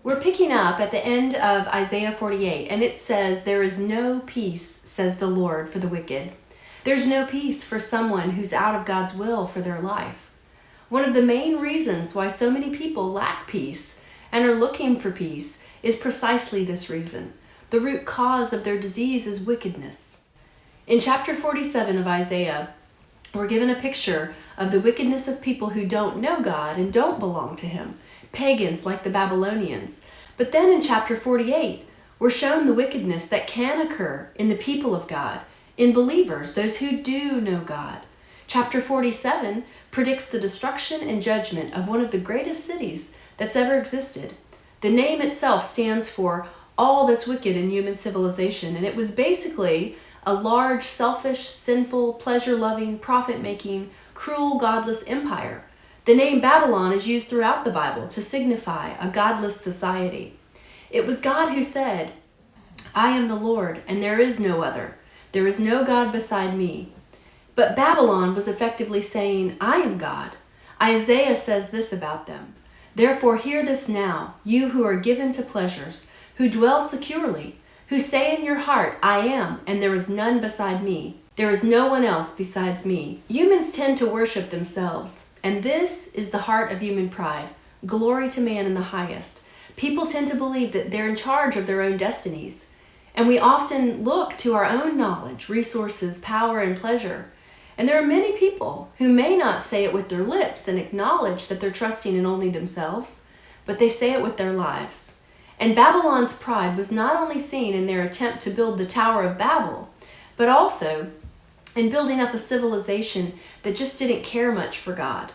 We're picking up at the end of Isaiah 48, and it says, "There is no peace, says the Lord, for the wicked." There's no peace for someone who's out of God's will for their life. One of the main reasons why so many people lack peace and are looking for peace is precisely this reason. The root cause of their disease is wickedness. In chapter 47 of Isaiah, we're given a picture of the wickedness of people who don't know God and don't belong to Him, pagans like the Babylonians. But then in chapter 48, we're shown the wickedness that can occur in the people of God, in believers, those who do know God. Chapter 47 predicts the destruction and judgment of one of the greatest cities that's ever existed. The name itself stands for all that's wicked in human civilization, and it was basically a large, selfish, sinful, pleasure-loving, profit-making, cruel, godless empire. The name Babylon is used throughout the Bible to signify a godless society. It was God who said, "I am the Lord, and there is no other. There is no God beside me." But Babylon was effectively saying, "I am God." Isaiah says this about them: "Therefore hear this now, you who are given to pleasures, who dwell securely, who say in your heart, 'I am, and there is none beside me. There is no one else besides me.'" Humans tend to worship themselves, and this is the heart of human pride. Glory to man in the highest. People tend to believe that they're in charge of their own destinies, and we often look to our own knowledge, resources, power, and pleasure. And there are many people who may not say it with their lips and acknowledge that they're trusting in only themselves, but they say it with their lives. And Babylon's pride was not only seen in their attempt to build the Tower of Babel, but also in building up a civilization that just didn't care much for God.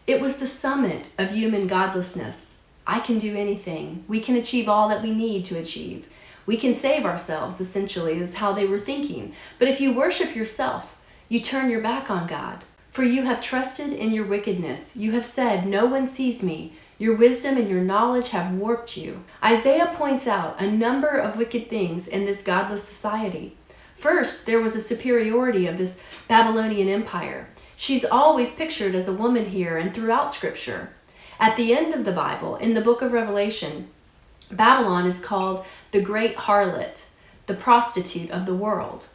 It was the summit of human godlessness. I can do anything. We can achieve all that we need to achieve. We can save ourselves, essentially, is how they were thinking. But if you worship yourself, you turn your back on God. For you have trusted in your wickedness. You have said, "No one sees me." Your wisdom and your knowledge have warped you. Isaiah points out a number of wicked things in this godless society. First, there was a superiority of this Babylonian empire. She's always pictured as a woman here and throughout Scripture. At the end of the Bible, in the book of Revelation, Babylon is called the great harlot, the prostitute of the world.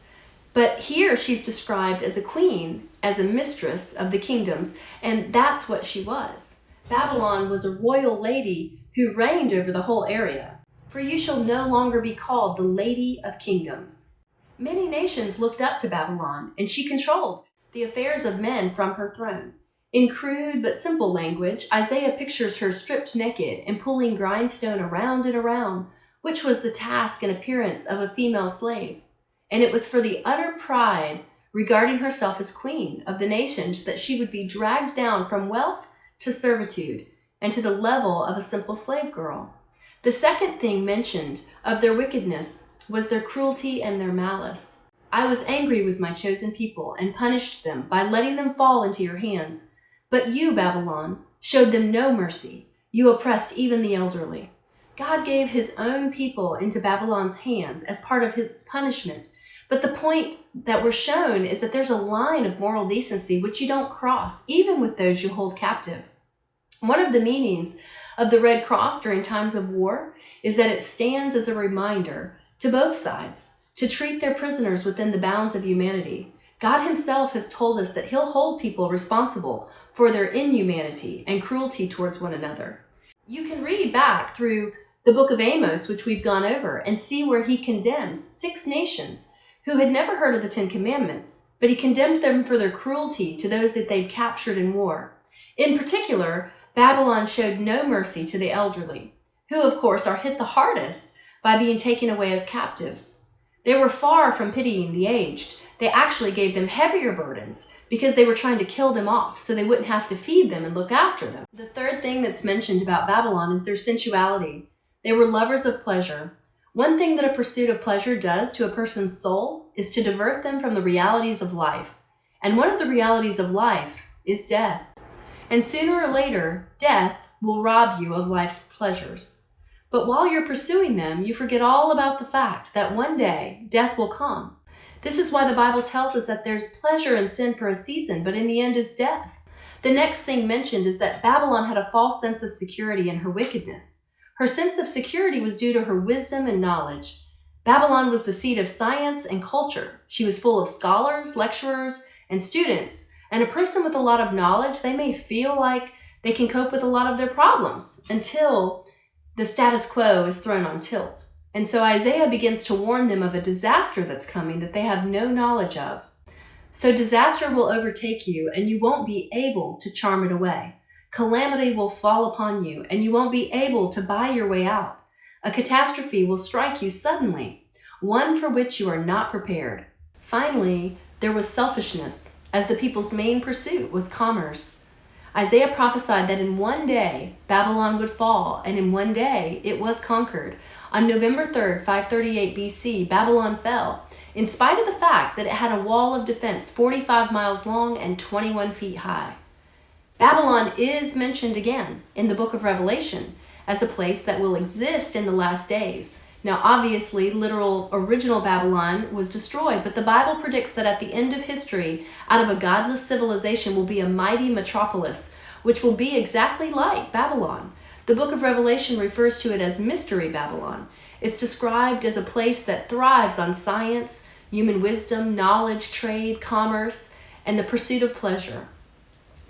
But here she's described as a queen, as a mistress of the kingdoms, and that's what she was. Babylon was a royal lady who reigned over the whole area. For you shall no longer be called the Lady of Kingdoms. Many nations looked up to Babylon, and she controlled the affairs of men from her throne. In crude but simple language, Isaiah pictures her stripped naked and pulling grindstone around and around, which was the task and appearance of a female slave. And it was for the utter pride regarding herself as queen of the nations that she would be dragged down from wealth to servitude and to the level of a simple slave girl. The second thing mentioned of their wickedness was their cruelty and their malice. "I was angry with my chosen people and punished them by letting them fall into your hands. But you, Babylon, showed them no mercy. You oppressed even the elderly." God gave his own people into Babylon's hands as part of his punishment. But the point that we're shown is that there's a line of moral decency which you don't cross, even with those you hold captive. One of the meanings of the Red Cross during times of war is that it stands as a reminder to both sides to treat their prisoners within the bounds of humanity. God himself has told us that he'll hold people responsible for their inhumanity and cruelty towards one another. You can read back through the book of Amos, which we've gone over, and see where he condemns 6 nations who had never heard of the 10 Commandments, but he condemned them for their cruelty to those that they'd captured in war. In particular, Babylon showed no mercy to the elderly, who of course are hit the hardest by being taken away as captives. They were far from pitying the aged. They actually gave them heavier burdens because they were trying to kill them off so they wouldn't have to feed them and look after them. The third thing that's mentioned about Babylon is their sensuality. They were lovers of pleasure. One thing that a pursuit of pleasure does to a person's soul is to divert them from the realities of life. And one of the realities of life is death. And sooner or later, death will rob you of life's pleasures. But while you're pursuing them, you forget all about the fact that one day death will come. This is why the Bible tells us that there's pleasure in sin for a season, but in the end is death. The next thing mentioned is that Babylon had a false sense of security in her wickedness. Her sense of security was due to her wisdom and knowledge. Babylon was the seat of science and culture. She was full of scholars, lecturers, and students. And a person with a lot of knowledge, they may feel like they can cope with a lot of their problems until the status quo is thrown on tilt. And so Isaiah begins to warn them of a disaster that's coming that they have no knowledge of. So disaster will overtake you, and you won't be able to charm it away. Calamity will fall upon you, and you won't be able to buy your way out. A catastrophe will strike you suddenly, one for which you are not prepared. Finally, there was selfishness, as the people's main pursuit was commerce. Isaiah prophesied that in one day Babylon would fall, and in one day it was conquered. On November 3rd, 538 BC, Babylon fell, in spite of the fact that it had a wall of defense 45 miles long and 21 feet high. Babylon is mentioned again in the book of Revelation as a place that will exist in the last days. Now, obviously, literal original Babylon was destroyed, but the Bible predicts that at the end of history, out of a godless civilization will be a mighty metropolis, which will be exactly like Babylon. The book of Revelation refers to it as Mystery Babylon. It's described as a place that thrives on science, human wisdom, knowledge, trade, commerce, and the pursuit of pleasure.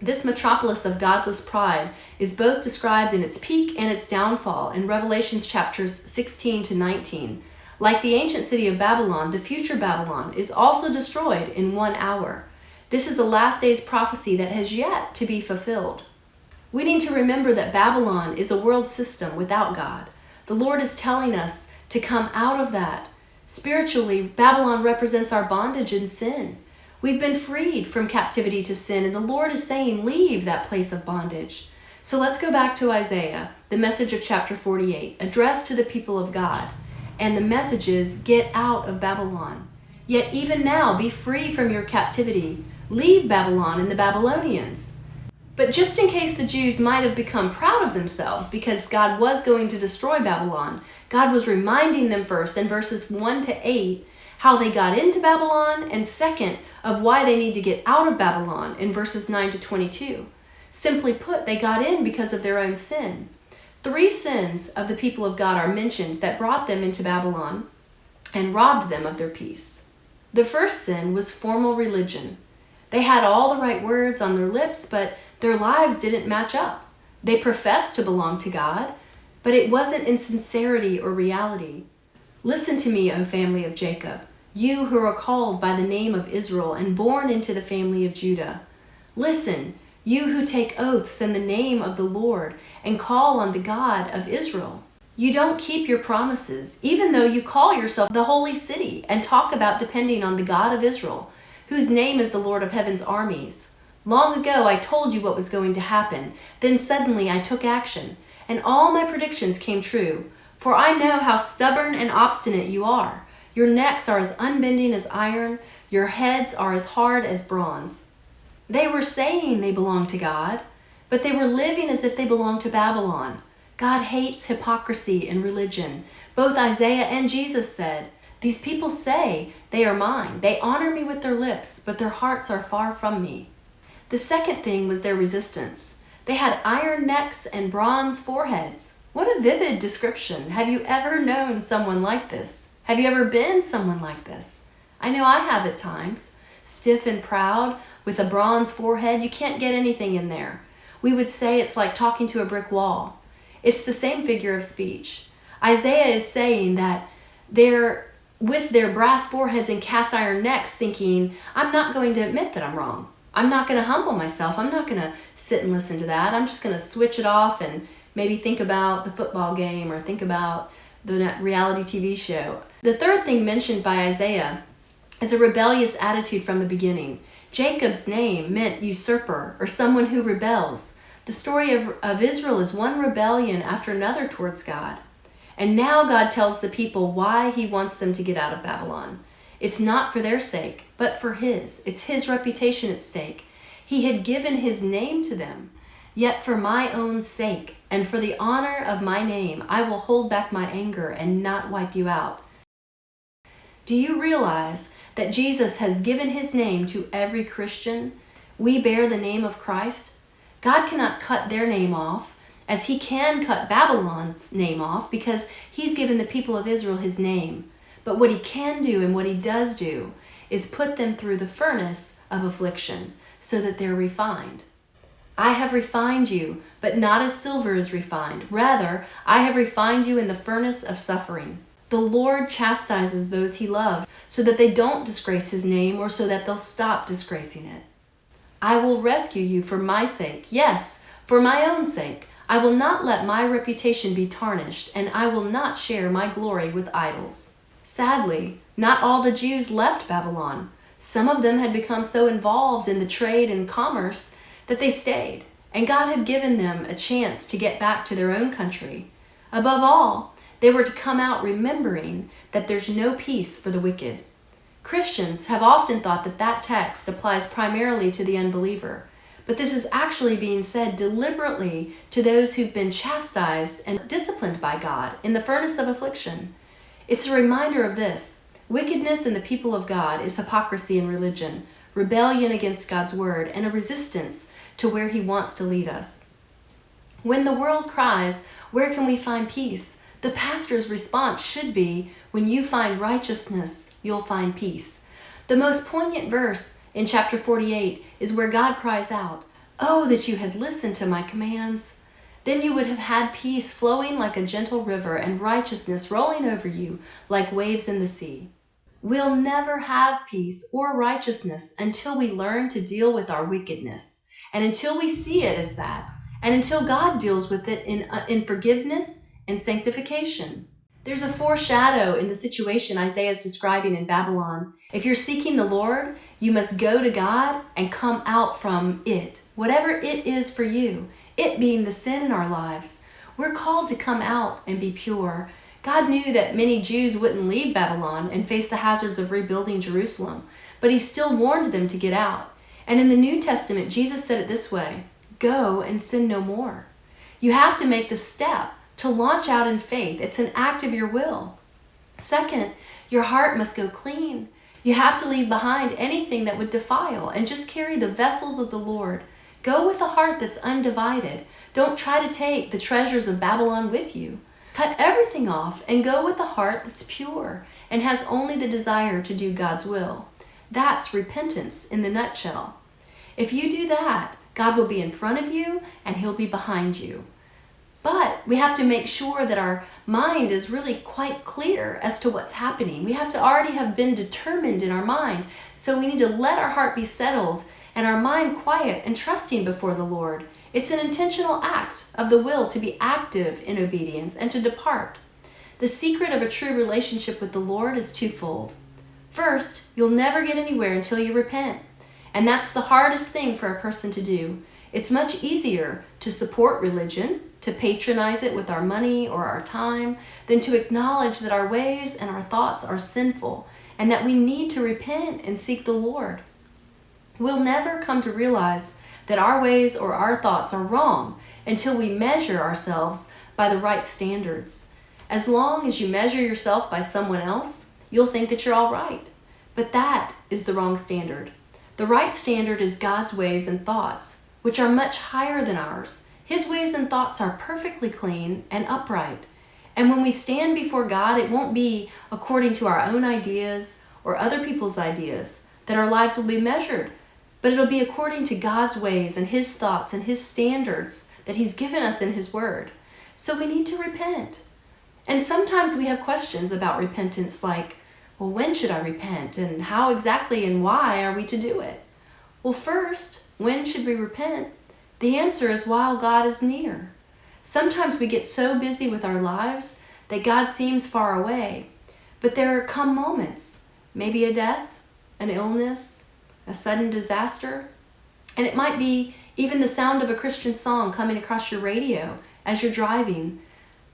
This metropolis of godless pride is both described in its peak and its downfall in Revelations chapters 16 to 19. Like the ancient city of Babylon, the future Babylon is also destroyed in 1 hour. This is a last days prophecy that has yet to be fulfilled. We need to remember that Babylon is a world system without God. The Lord is telling us to come out of that. Spiritually, Babylon represents our bondage in sin. We've been freed from captivity to sin, and the Lord is saying, leave that place of bondage. So let's go back to Isaiah, the message of chapter 48, addressed to the people of God. And the message is, get out of Babylon. Yet even now, be free from your captivity. Leave Babylon and the Babylonians. But just in case the Jews might have become proud of themselves because God was going to destroy Babylon, God was reminding them first in verses 1 to 8 how they got into Babylon, and second, of why they need to get out of Babylon in verses 9 to 22. Simply put, they got in because of their own sin. 3 sins of the people of God are mentioned that brought them into Babylon and robbed them of their peace. The first sin was formal religion. They had all the right words on their lips, but their lives didn't match up. They professed to belong to God, but it wasn't in sincerity or reality. Listen to me, O family of Jacob, you who are called by the name of Israel and born into the family of Judah. Listen, you who take oaths in the name of the Lord and call on the God of Israel. You don't keep your promises, even though you call yourself the holy city and talk about depending on the God of Israel, whose name is the Lord of heaven's armies. Long ago, I told you what was going to happen. Then suddenly I took action, and all my predictions came true. For I know how stubborn and obstinate you are. Your necks are as unbending as iron. Your heads are as hard as bronze. They were saying they belonged to God, but they were living as if they belonged to Babylon. God hates hypocrisy in religion. Both Isaiah and Jesus said, these people say they are mine. They honor me with their lips, but their hearts are far from me. The second thing was their resistance. They had iron necks and bronze foreheads. What a vivid description. Have you ever known someone like this? Have you ever been someone like this? I know I have at times. Stiff and proud, with a bronze forehead, you can't get anything in there. We would say it's like talking to a brick wall. It's the same figure of speech. Isaiah is saying that they're with their brass foreheads and cast iron necks thinking, I'm not going to admit that I'm wrong. I'm not going to humble myself. I'm not going to sit and listen to that. I'm just going to switch it off and maybe think about the football game or think about the reality TV show. The third thing mentioned by Isaiah is a rebellious attitude from the beginning. Jacob's name meant usurper or someone who rebels. The story of Israel is one rebellion after another towards God. And now God tells the people why he wants them to get out of Babylon. It's not for their sake, but for his. It's his reputation at stake. He had given his name to them. Yet for my own sake and for the honor of my name, I will hold back my anger and not wipe you out. Do you realize that Jesus has given his name to every Christian? We bear the name of Christ. God cannot cut their name off as he can cut Babylon's name off because he's given the people of Israel his name. But what he can do and what he does do is put them through the furnace of affliction so that they're refined. I have refined you, but not as silver is refined. Rather, I have refined you in the furnace of suffering. The Lord chastises those he loves so that they don't disgrace his name or so that they'll stop disgracing it. I will rescue you for my sake. Yes, for my own sake. I will not let my reputation be tarnished, and I will not share my glory with idols. Sadly, not all the Jews left Babylon. Some of them had become so involved in the trade and commerce that they stayed, and God had given them a chance to get back to their own country. Above all, they were to come out remembering that there's no peace for the wicked. Christians have often thought that that text applies primarily to the unbeliever, but this is actually being said deliberately to those who've been chastised and disciplined by God in the furnace of affliction. It's a reminder of this: wickedness in the people of God is hypocrisy in religion, rebellion against God's word, and a resistance to where he wants to lead us. When the world cries, "Where can we find peace?" the pastor's response should be, "When you find righteousness, you'll find peace." The most poignant verse in chapter 48 is where God cries out, "Oh, that you had listened to my commands. Then you would have had peace flowing like a gentle river and righteousness rolling over you like waves in the sea." We'll never have peace or righteousness until we learn to deal with our wickedness, and until we see it as that, and until God deals with it in forgiveness and sanctification. There's a foreshadow in the situation Isaiah is describing in Babylon. If you're seeking the Lord, you must go to God and come out from it, whatever it is for you, it being the sin in our lives. We're called to come out and be pure. God knew that many Jews wouldn't leave Babylon and face the hazards of rebuilding Jerusalem, but he still warned them to get out. And in the New Testament, Jesus said it this way: "Go and sin no more." You have to make the step to launch out in faith. It's an act of your will. Second, your heart must go clean. You have to leave behind anything that would defile and just carry the vessels of the Lord. Go with a heart that's undivided. Don't try to take the treasures of Babylon with you. Cut everything off and go with a heart that's pure and has only the desire to do God's will. That's repentance in the nutshell. If you do that, God will be in front of you and he'll be behind you. But we have to make sure that our mind is really quite clear as to what's happening. We have to already have been determined in our mind. So we need to let our heart be settled and our mind quiet and trusting before the Lord. It's an intentional act of the will to be active in obedience and to depart. The secret of a true relationship with the Lord is twofold. First, you'll never get anywhere until you repent. And that's the hardest thing for a person to do. It's much easier to support religion, to patronize it with our money or our time, than to acknowledge that our ways and our thoughts are sinful and that we need to repent and seek the Lord. We'll never come to realize that our ways or our thoughts are wrong until we measure ourselves by the right standards. As long as you measure yourself by someone else, you'll think that you're all right. But that is the wrong standard. The right standard is God's ways and thoughts, which are much higher than ours. His ways and thoughts are perfectly clean and upright. And when we stand before God, it won't be according to our own ideas or other people's ideas that our lives will be measured, but it'll be according to God's ways and his thoughts and his standards that he's given us in his word. So we need to repent. And sometimes we have questions about repentance like, well, when should I repent? And how exactly and why are we to do it? Well, first, when should we repent? The answer is while God is near. Sometimes we get so busy with our lives that God seems far away, but there come moments, maybe a death, an illness, a sudden disaster, and it might be even the sound of a Christian song coming across your radio as you're driving,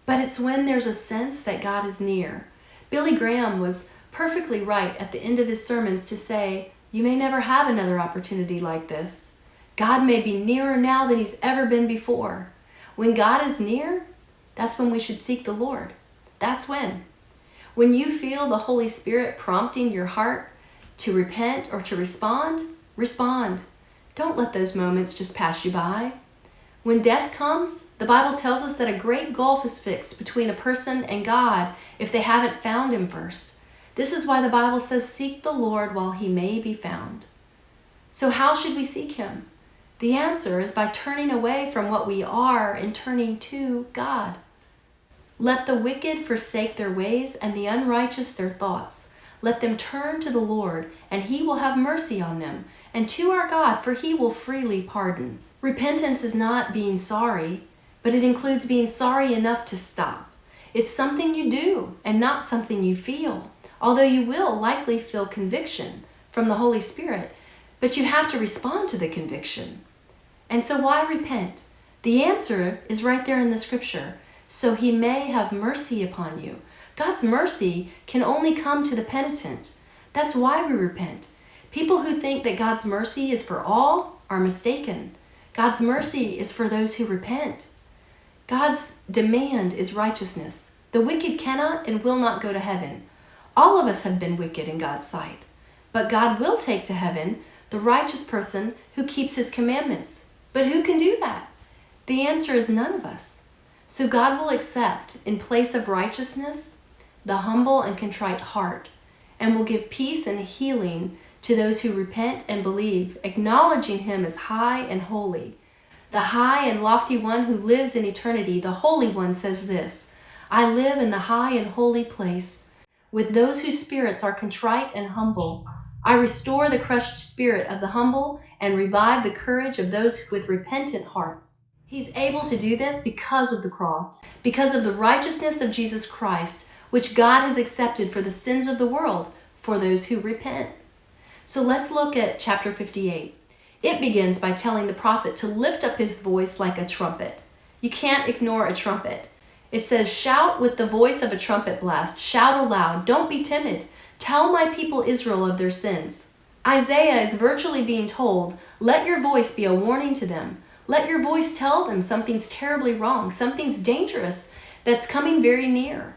but it's when there's a sense that God is near. Billy Graham was perfectly right at the end of his sermons to say, you may never have another opportunity like this. God may be nearer now than he's ever been before. When God is near, that's when we should seek the Lord. That's when. When you feel the Holy Spirit prompting your heart to repent or to respond, respond. Don't let those moments just pass you by. When death comes, the Bible tells us that a great gulf is fixed between a person and God if they haven't found him first. This is why the Bible says, "Seek the Lord while he may be found." So how should we seek him? The answer is by turning away from what we are and turning to God. Let the wicked forsake their ways and the unrighteous their thoughts. Let them turn to the Lord, and he will have mercy on them, and to our God, for he will freely pardon. Repentance is not being sorry, but it includes being sorry enough to stop. It's something you do and not something you feel, although you will likely feel conviction from the Holy Spirit, but you have to respond to the conviction. And so why repent? The answer is right there in the scripture. So he may have mercy upon you. God's mercy can only come to the penitent. That's why we repent. People who think that God's mercy is for all are mistaken. God's mercy is for those who repent. God's demand is righteousness. The wicked cannot and will not go to heaven. All of us have been wicked in God's sight. But God will take to heaven the righteous person who keeps his commandments. But who can do that? The answer is none of us. So God will accept, in place of righteousness, the humble and contrite heart, and will give peace and healing to those who repent and believe, acknowledging him as high and holy. The high and lofty one who lives in eternity, the Holy One, says this, "I live in the high and holy place, with those whose spirits are contrite and humble. I restore the crushed spirit of the humble and revive the courage of those with repentant hearts." He's able to do this because of the cross, because of the righteousness of Jesus Christ, which God has accepted for the sins of the world, for those who repent. So let's look at chapter 58. It begins by telling the prophet to lift up his voice like a trumpet. You can't ignore a trumpet. It says, "Shout with the voice of a trumpet blast. Shout aloud. Don't be timid. Tell my people Israel of their sins." Isaiah is virtually being told, let your voice be a warning to them. Let your voice tell them something's terribly wrong, something's dangerous that's coming very near.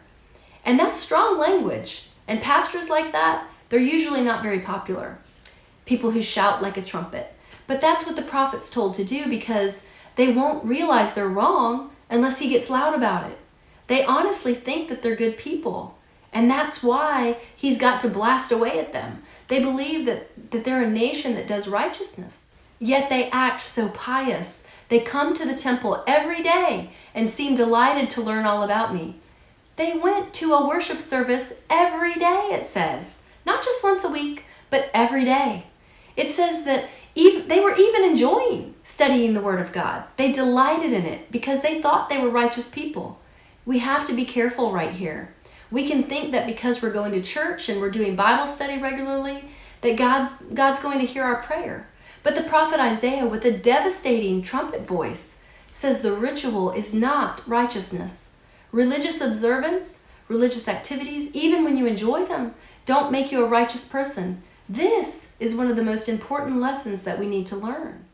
And that's strong language. And pastors like that, they're usually not very popular. People who shout like a trumpet. But that's what the prophet's told to do because they won't realize they're wrong unless he gets loud about it. They honestly think that they're good people. And that's why he's got to blast away at them. They believe that they're a nation that does righteousness. Yet they act so pious. They come to the temple every day and seem delighted to learn all about me. They went to a worship service every day, it says. Not just once a week, but every day. It says that they were even enjoying studying the Word of God. They delighted in it because they thought they were righteous people. We have to be careful right here. We can think that because we're going to church and we're doing Bible study regularly, that God's going to hear our prayer. But the prophet Isaiah, with a devastating trumpet voice, says the ritual is not righteousness. Religious observance, religious activities, even when you enjoy them, don't make you a righteous person. This is one of the most important lessons that we need to learn.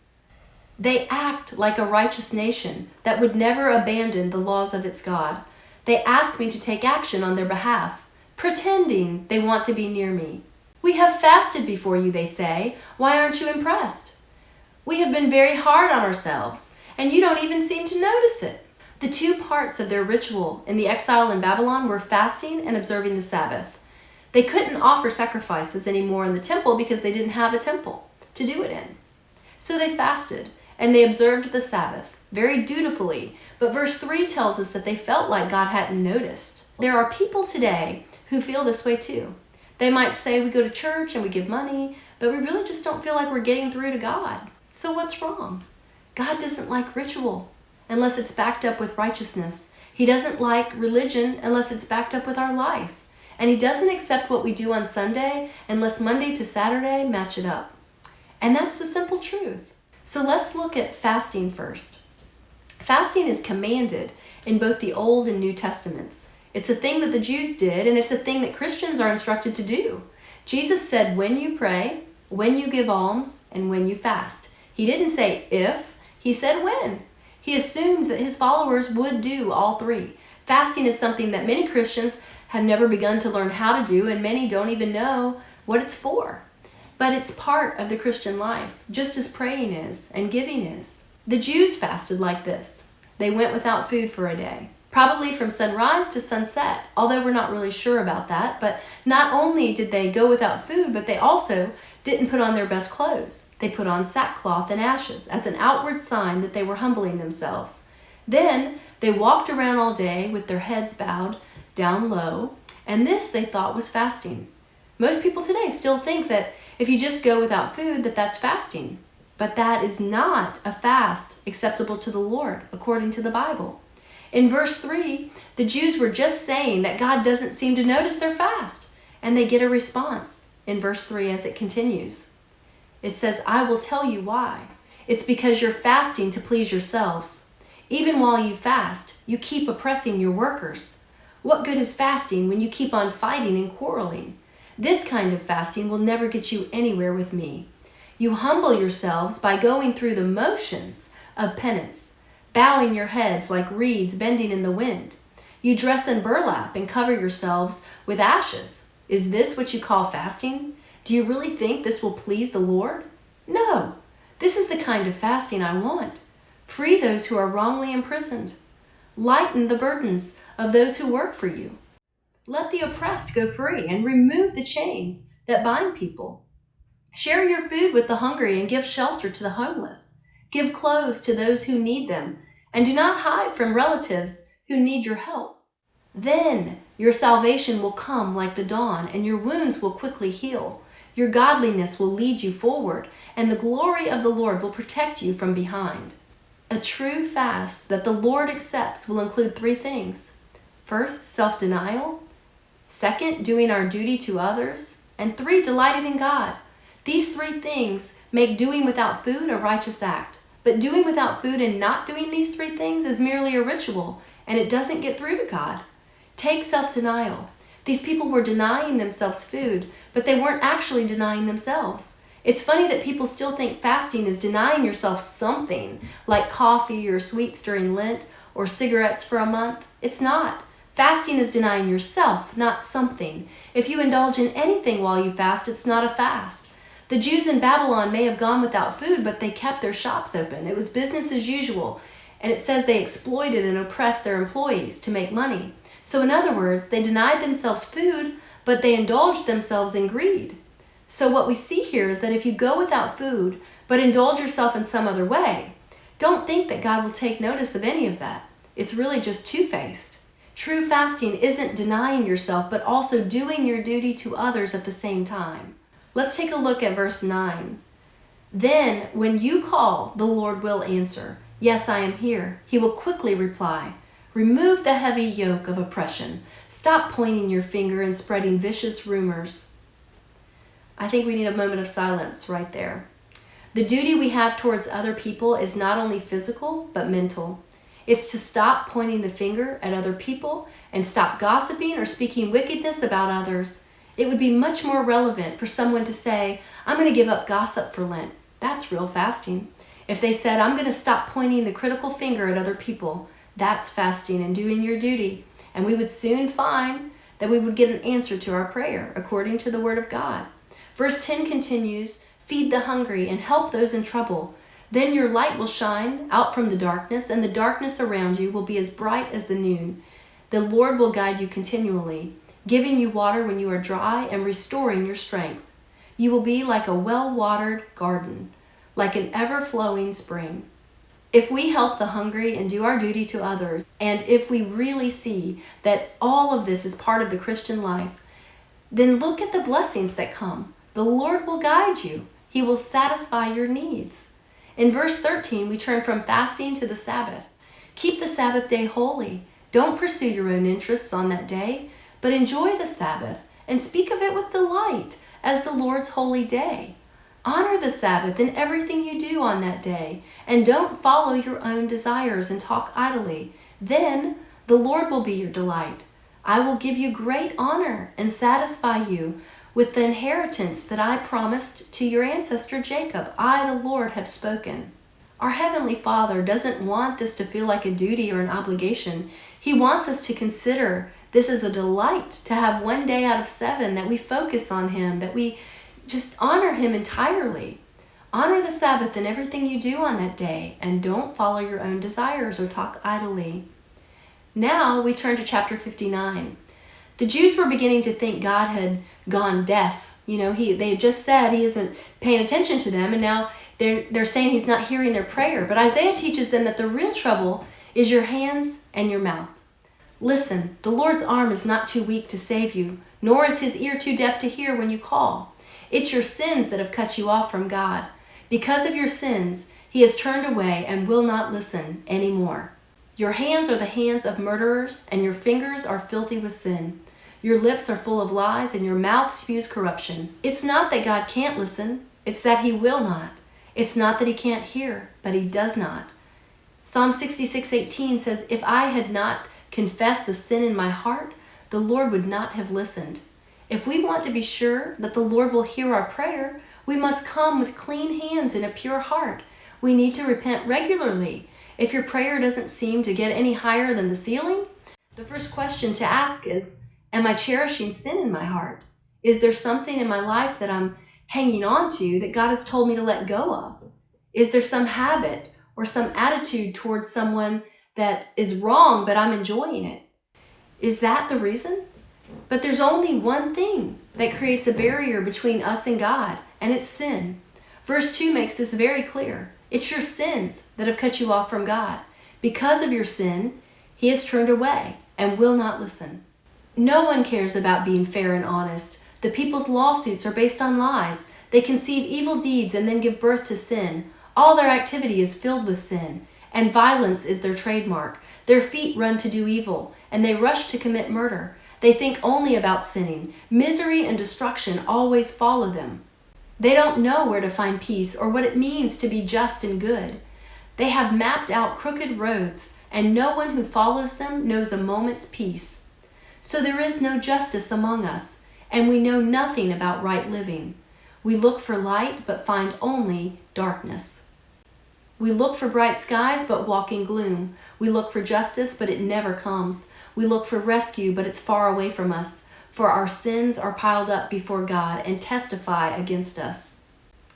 They act like a righteous nation that would never abandon the laws of its God. They ask me to take action on their behalf, pretending they want to be near me. "We have fasted before you," they say. "Why aren't you impressed? We have been very hard on ourselves, and you don't even seem to notice it." The two parts of their ritual in the exile in Babylon were fasting and observing the Sabbath. They couldn't offer sacrifices anymore in the temple because they didn't have a temple to do it in. So they fasted, and they observed the Sabbath very dutifully. But verse 3 tells us that they felt like God hadn't noticed. There are people today who feel this way too. They might say we go to church and we give money, but we really just don't feel like we're getting through to God. So what's wrong? God doesn't like ritual unless it's backed up with righteousness. He doesn't like religion unless it's backed up with our life. And he doesn't accept what we do on Sunday unless Monday to Saturday match it up. And that's the simple truth. So let's look at fasting first. Fasting is commanded in both the Old and New Testaments. It's a thing that the Jews did, and it's a thing that Christians are instructed to do. Jesus said, when you pray, when you give alms, and when you fast. He didn't say if, he said when. He assumed that his followers would do all three. Fasting is something that many Christians have never begun to learn how to do, and many don't even know what it's for. But it's part of the Christian life, just as praying is and giving is. The Jews fasted like this. They went without food for a day, probably from sunrise to sunset, although we're not really sure about that. But not only did they go without food, but they also didn't put on their best clothes. They put on sackcloth and ashes as an outward sign that they were humbling themselves. Then they walked around all day with their heads bowed down low, and this they thought was fasting. Most people today still think that if you just go without food, that's fasting. But that is not a fast acceptable to the Lord, according to the Bible. In verse 3, the Jews were just saying that God doesn't seem to notice their fast, and they get a response in verse 3 as it continues. It says, I will tell you why. It's because you're fasting to please yourselves. Even while you fast, you keep oppressing your workers. What good is fasting when you keep on fighting and quarreling? This kind of fasting will never get you anywhere with me. You humble yourselves by going through the motions of penance, bowing your heads like reeds bending in the wind. You dress in burlap and cover yourselves with ashes. Is this what you call fasting? Do you really think this will please the Lord? No, this is the kind of fasting I want. Free those who are wrongly imprisoned. Lighten the burdens of those who work for you. Let the oppressed go free and remove the chains that bind people. Share your food with the hungry and give shelter to the homeless. Give clothes to those who need them, and do not hide from relatives who need your help. Then your salvation will come like the dawn, and your wounds will quickly heal. Your godliness will lead you forward, and the glory of the Lord will protect you from behind. A true fast that the Lord accepts will include 3 things. First, self-denial. Second, doing our duty to others. And 3, delighting in God. These 3 things make doing without food a righteous act. But doing without food and not doing these 3 things is merely a ritual, and it doesn't get through to God. Take self-denial. These people were denying themselves food, but they weren't actually denying themselves. It's funny that people still think fasting is denying yourself something, like coffee or sweets during Lent or cigarettes for a month. It's not. Fasting is denying yourself, not something. If you indulge in anything while you fast, it's not a fast. The Jews in Babylon may have gone without food, but they kept their shops open. It was business as usual, and it says they exploited and oppressed their employees to make money. So in other words, they denied themselves food, but they indulged themselves in greed. So what we see here is that if you go without food, but indulge yourself in some other way, don't think that God will take notice of any of that. It's really just two-faced. True fasting isn't denying yourself, but also doing your duty to others at the same time. Let's take a look at verse 9. Then, when you call, the Lord will answer. Yes, I am here. He will quickly reply. Remove the heavy yoke of oppression. Stop pointing your finger and spreading vicious rumors. I think we need a moment of silence right there. The duty we have towards other people is not only physical, but mental. It's to stop pointing the finger at other people and stop gossiping or speaking wickedness about others. It would be much more relevant for someone to say, I'm going to give up gossip for Lent. That's real fasting. If they said, I'm going to stop pointing the critical finger at other people, that's fasting and doing your duty. And we would soon find that we would get an answer to our prayer according to the Word of God. Verse 10 continues, feed the hungry and help those in trouble. Then your light will shine out from the darkness, and the darkness around you will be as bright as the noon. The Lord will guide you continually, giving you water when you are dry and restoring your strength. You will be like a well-watered garden, like an ever-flowing spring. If we help the hungry and do our duty to others, and if we really see that all of this is part of the Christian life, then look at the blessings that come. The Lord will guide you. He will satisfy your needs. In verse 13, we turn from fasting to the Sabbath. Keep the Sabbath day holy. Don't pursue your own interests on that day, but enjoy the Sabbath and speak of it with delight as the Lord's holy day. Honor the Sabbath in everything you do on that day, and don't follow your own desires and talk idly. Then the Lord will be your delight. I will give you great honor and satisfy you with the inheritance that I promised to your ancestor Jacob. I, the Lord, have spoken. Our Heavenly Father doesn't want this to feel like a duty or an obligation. He wants us to consider this as a delight, to have one day out of 7 that we focus on Him, that we just honor Him entirely. Honor the Sabbath in everything you do on that day, and don't follow your own desires or talk idly. Now we turn to chapter 59. The Jews were beginning to think God had gone deaf. They had just said he isn't paying attention to them, and now they're saying he's not hearing their prayer. But Isaiah teaches them that the real trouble is your hands and your mouth. Listen, the Lord's arm is not too weak to save you, nor is his ear too deaf to hear when you call. It's your sins that have cut you off from God. Because of your sins, he has turned away and will not listen anymore. Your hands are the hands of murderers, and your fingers are filthy with sin. Your lips are full of lies, and your mouth spews corruption. It's not that God can't listen, it's that he will not. It's not that he can't hear, but he does not. Psalm 66:18 says, if I had not confessed the sin in my heart, the Lord would not have listened. If we want to be sure that the Lord will hear our prayer, we must come with clean hands and a pure heart. We need to repent regularly. If your prayer doesn't seem to get any higher than the ceiling, the first question to ask is, am I cherishing sin in my heart? Is there something in my life that I'm hanging on to that God has told me to let go of? Is there some habit or some attitude towards someone that is wrong, but I'm enjoying it? Is that the reason? But there's only one thing that creates a barrier between us and God, and it's sin. Verse 2 makes this very clear. It's your sins that have cut you off from God. Because of your sin, he has turned away and will not listen. No one cares about being fair and honest. The people's lawsuits are based on lies. They conceive evil deeds and then give birth to sin. All their activity is filled with sin, and violence is their trademark. Their feet run to do evil, and they rush to commit murder. They think only about sinning. Misery and destruction always follow them. They don't know where to find peace or what it means to be just and good. They have mapped out crooked roads, and no one who follows them knows a moment's peace. So there is no justice among us, and we know nothing about right living. We look for light, but find only darkness. We look for bright skies, but walk in gloom. We look for justice, but it never comes. We look for rescue, but it's far away from us. For our sins are piled up before God and testify against us.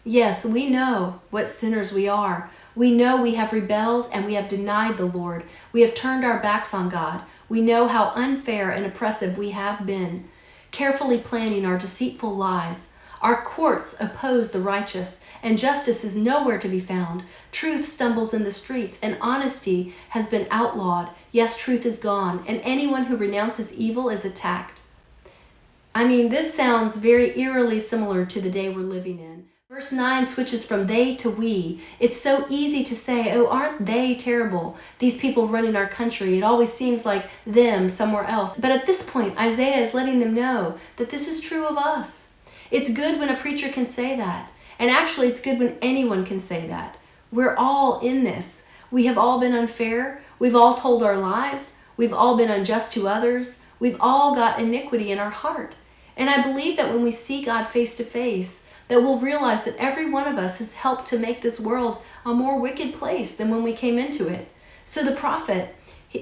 Yes, we know what sinners we are. We know we have rebelled and we have denied the Lord. We have turned our backs on God. We know how unfair and oppressive we have been, carefully planning our deceitful lies. Our courts oppose the righteous, and justice is nowhere to be found. Truth stumbles in the streets, and honesty has been outlawed. Yes, truth is gone, and anyone who renounces evil is attacked. This sounds very eerily similar to the day we're living in. Verse 9 switches from they to we. It's so easy to say, oh, aren't they terrible? These people running our country. It always seems like them somewhere else. But at this point, Isaiah is letting them know that this is true of us. It's good when a preacher can say that. And actually, it's good when anyone can say that. We're all in this. We have all been unfair. We've all told our lies. We've all been unjust to others. We've all got iniquity in our heart. And I believe that when we see God face to face, that we'll realize that every one of us has helped to make this world a more wicked place than when we came into it. So the prophet,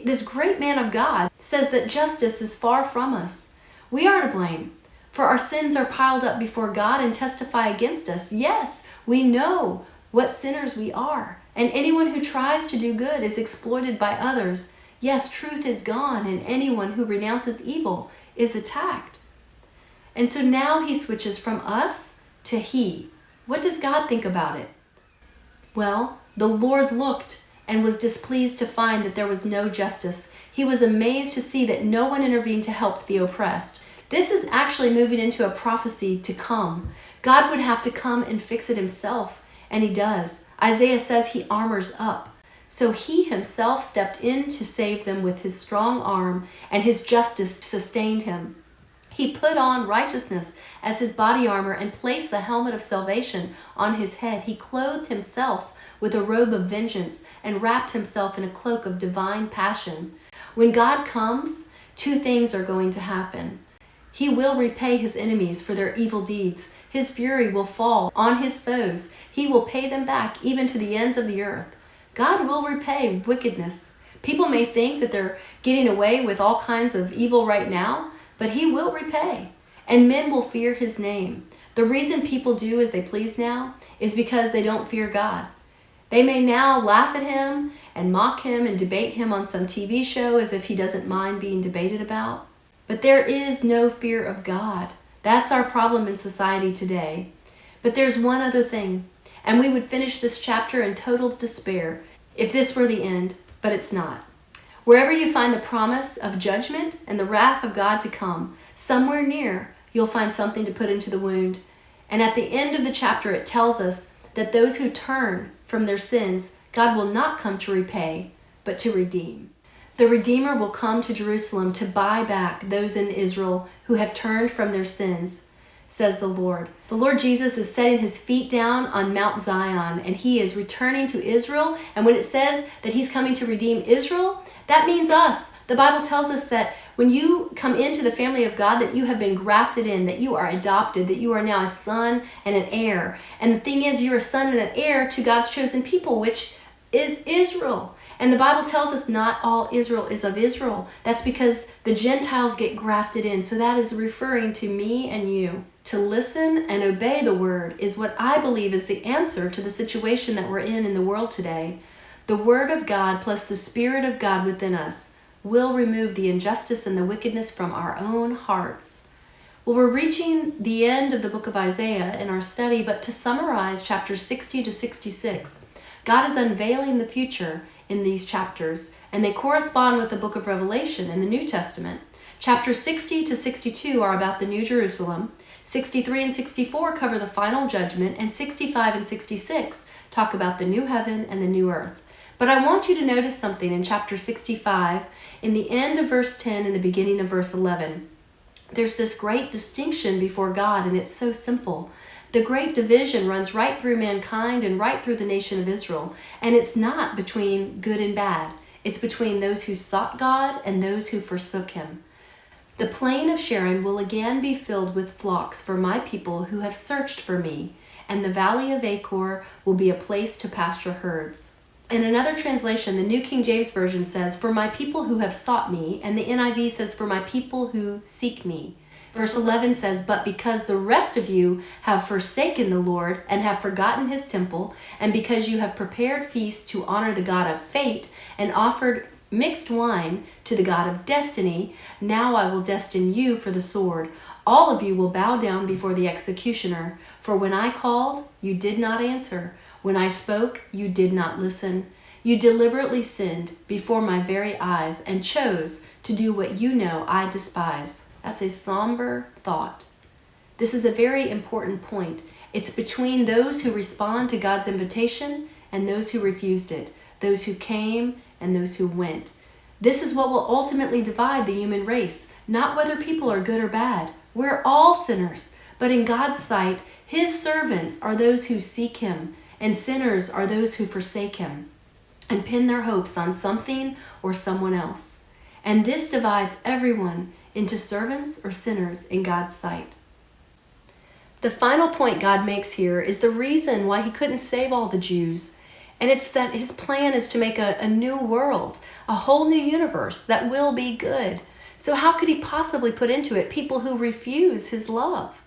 this great man of God, says that justice is far from us. We are to blame, for our sins are piled up before God and testify against us. Yes, we know what sinners we are, and anyone who tries to do good is exploited by others. Yes, truth is gone, and anyone who renounces evil is attacked. And so now he switches from us to he. What does God think about it? Well, the Lord looked and was displeased to find that there was no justice. He was amazed to see that no one intervened to help the oppressed. This is actually moving into a prophecy to come. God would have to come and fix it himself, and he does. Isaiah says he armors up. So he himself stepped in to save them with his strong arm, and his justice sustained him. He put on righteousness as his body armor and placed the helmet of salvation on his head. He clothed himself with a robe of vengeance and wrapped himself in a cloak of divine passion. When God comes, two things are going to happen. He will repay his enemies for their evil deeds. His fury will fall on his foes. He will pay them back even to the ends of the earth. God will repay wickedness. People may think that they're getting away with all kinds of evil right now, but he will repay, and men will fear his name. The reason people do as they please now is because they don't fear God. They may now laugh at him and mock him and debate him on some TV show as if he doesn't mind being debated about. But there is no fear of God. That's our problem in society today. But there's one other thing, and we would finish this chapter in total despair if this were the end, but it's not. Wherever you find the promise of judgment and the wrath of God to come, somewhere near, you'll find something to put into the wound. And at the end of the chapter, it tells us that those who turn from their sins, God will not come to repay, but to redeem. The Redeemer will come to Jerusalem to buy back those in Israel who have turned from their sins, says the Lord. The Lord Jesus is setting his feet down on Mount Zion, and he is returning to Israel. And when it says that he's coming to redeem Israel, that means us. The Bible tells us that when you come into the family of God, that you have been grafted in, that you are adopted, that you are now a son and an heir. And the thing is, you're a son and an heir to God's chosen people, which is Israel. And the Bible tells us not all Israel is of Israel. That's because the Gentiles get grafted in. So that is referring to me and you. To listen and obey the word is what I believe is the answer to the situation that we're in the world today. The word of God plus the Spirit of God within us will remove the injustice and the wickedness from our own hearts. Well, we're reaching the end of the book of Isaiah in our study, but to summarize chapters 60 to 66, God is unveiling the future in these chapters, and they correspond with the book of Revelation in the New Testament. Chapters 60 to 62 are about the New Jerusalem. 63 and 64 cover the final judgment, and 65 and 66 talk about the new heaven and the new earth. But I want you to notice something in chapter 65, in the end of verse 10 and the beginning of verse 11. There's this great distinction before God, and it's so simple. The great division runs right through mankind and right through the nation of Israel, and it's not between good and bad. It's between those who sought God and those who forsook him. The plain of Sharon will again be filled with flocks for my people who have searched for me, and the valley of Achor will be a place to pasture herds. In another translation, the New King James Version says, for my people who have sought me, and the NIV says, for my people who seek me. Verse 11 says, but because the rest of you have forsaken the Lord and have forgotten his temple, and because you have prepared feasts to honor the God of fate and offered mixed wine to the God of destiny, now I will destine you for the sword. All of you will bow down before the executioner. For when I called, you did not answer. When I spoke, you did not listen. You deliberately sinned before my very eyes and chose to do what you know I despise. That's a somber thought. This is a very important point. It's between those who respond to God's invitation and those who refused it, those who came and those who went. This is what will ultimately divide the human race, not whether people are good or bad. We're all sinners, but in God's sight, his servants are those who seek him, and sinners are those who forsake him and pin their hopes on something or someone else. And this divides everyone into servants or sinners in God's sight. The final point God makes here is the reason why he couldn't save all the Jews. And it's that his plan is to make a new world, a whole new universe that will be good. So how could he possibly put into it people who refuse his love?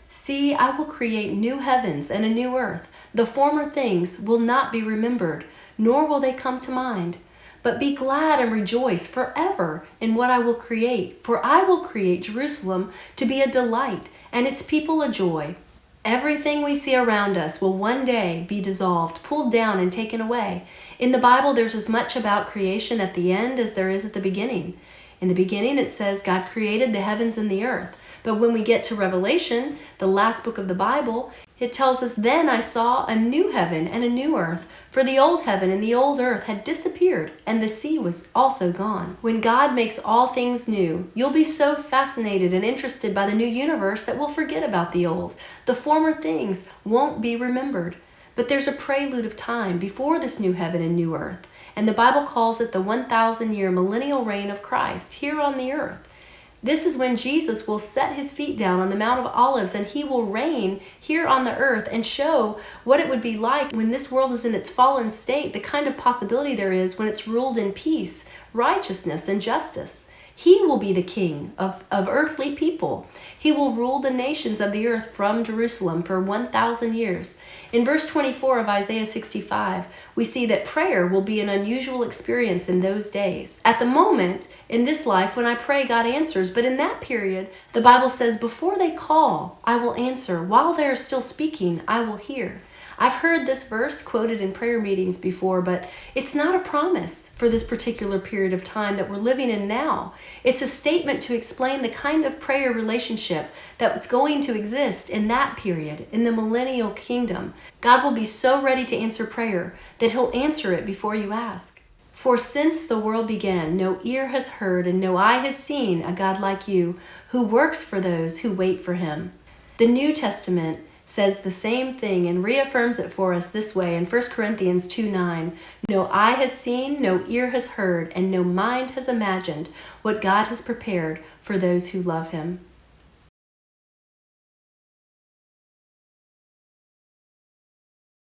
See, I will create new heavens and a new earth. The former things will not be remembered, nor will they come to mind. But be glad and rejoice forever in what I will create. For I will create Jerusalem to be a delight, and its people a joy. Everything we see around us will one day be dissolved, pulled down, and taken away. In the Bible, there's as much about creation at the end as there is at the beginning. In the beginning, it says God created the heavens and the earth. But when we get to Revelation, the last book of the Bible, it tells us, then I saw a new heaven and a new earth, for the old heaven and the old earth had disappeared, and the sea was also gone. When God makes all things new, you'll be so fascinated and interested by the new universe that we'll forget about the old. The former things won't be remembered. But there's a prelude of time before this new heaven and new earth, and the Bible calls it the 1,000-year millennial reign of Christ here on the earth. This is when Jesus will set his feet down on the Mount of Olives, and he will reign here on the earth and show what it would be like when this world is in its fallen state, the kind of possibility there is when it's ruled in peace, righteousness, and justice. He will be the king of earthly people. He will rule the nations of the earth from Jerusalem for 1,000 years. In verse 24 of Isaiah 65, we see that prayer will be an unusual experience in those days. At the moment, in this life, when I pray, God answers. But in that period, the Bible says, before they call, I will answer. While they are still speaking, I will hear. I've heard this verse quoted in prayer meetings before, but it's not a promise for this particular period of time that we're living in now. It's a statement to explain the kind of prayer relationship that's going to exist in that period, in the millennial kingdom. God will be so ready to answer prayer that he'll answer it before you ask. For since the world began, no ear has heard and no eye has seen a God like you, who works for those who wait for him. The New Testament says the same thing and reaffirms it for us this way in 1 Corinthians 2:9. No eye has seen, no ear has heard, and no mind has imagined what God has prepared for those who love him.